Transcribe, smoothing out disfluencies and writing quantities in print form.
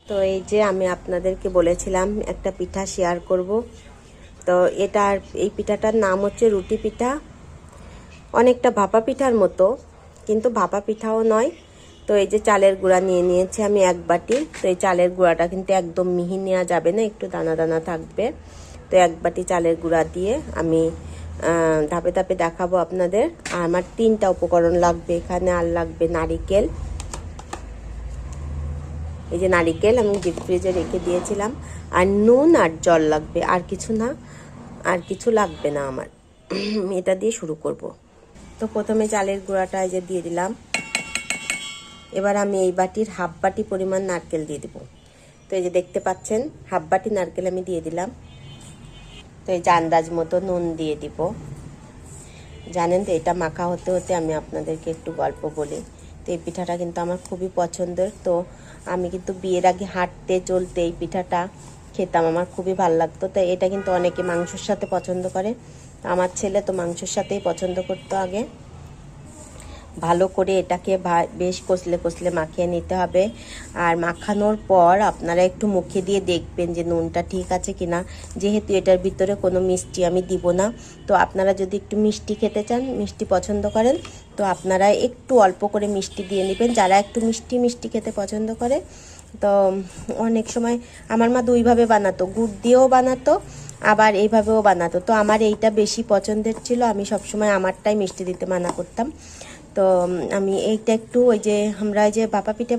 তো এই যে আমি আপনাদেরকে বলেছিলাম একটা পিঠা শেয়ার করব। তো এই পিঠাটার নাম হচ্ছে রুটি পিঠা। অনেকটা ভাপা পিঠার মতো, কিন্তু ভাপা পিঠাও নয়। তো এই যে চালের গুঁড়া নিয়ে নিয়েছি আমি 1 বাটি। তো এই চালের গুঁড়াটা কিন্তু একদম মিহি নেওয়া যাবে না, একটু দানা দানা থাকবে। তো 1 বাটি চালের গুঁড়া দিয়ে আমি ধাপে ধাপে দেখাবো আপনাদের। আর আমার 3টা উপকরণ লাগবে এখানে। আর লাগবে নারিকেল, এই যে নারিকেল আমি ডিপ ফ্রিজে রেখে দিয়েছিলাম। আর নুন আর জল লাগবে, আর কিছু না, আর কিছু লাগবে না আমার। এটা দিয়ে শুরু করব। তো প্রথমে চালের গুঁড়াটা এই যে দিয়ে দিলাম। এবার আমি এই বাটির হাফ বাটি পরিমাণ নারকেল দিয়ে দেব। তো এই যে দেখতে পাচ্ছেন হাফ বাটি নারকেল আমি দিয়ে দিলাম। তো এই যে আন্দাজ মতো নুন দিয়ে দিব। জানেন তো এটা মাখা হতে হতে আমি আপনাদেরকে একটু গল্প বলি। তো এই পিঠাটা কিন্তু আমার খুবই পছন্দের। তো আমি কিন্তু বিয়ের আগে হাঁটতে চলতে এই পিঠাটা খেতাম, আমার খুবই ভালো লাগতো। তো এটা কিন্তু অনেকে মাংসের সাথে পছন্দ করে, আমার ছেলে তো মাংসের সাথেই পছন্দ করতো আগে। ভালো করে এটাকে বেশ কষলে কষলে মাখিয়ে নিতে হবে। আর মাখানোর পর আপনারা একটু মুখে দিয়ে দেখবেন যে নুনটা ঠিক আছে কিনা, যেহেতু এটার ভিতরে কোনো মিষ্টি আমি দিব না। তো আপনারা যদি একটু মিষ্টি খেতে চান, মিষ্টি পছন্দ করেন, তো আপনারা একটু অল্প করে মিষ্টি দিয়ে নেবেন, যারা একটু মিষ্টি মিষ্টি খেতে পছন্দ করে। তো অনেক সময় আমার মা 2 ভাবে বানাতো, গুড় দিয়েও বানাতো আবার এইভাবেও বানাতো। তো আমার এইটা বেশি পছন্দের ছিল, আমি সবসময় আমারটাই মিষ্টি দিতে মানা করতাম। তো আমি এইটা একটু ওই যে আমরা যে ভাপা পিঠে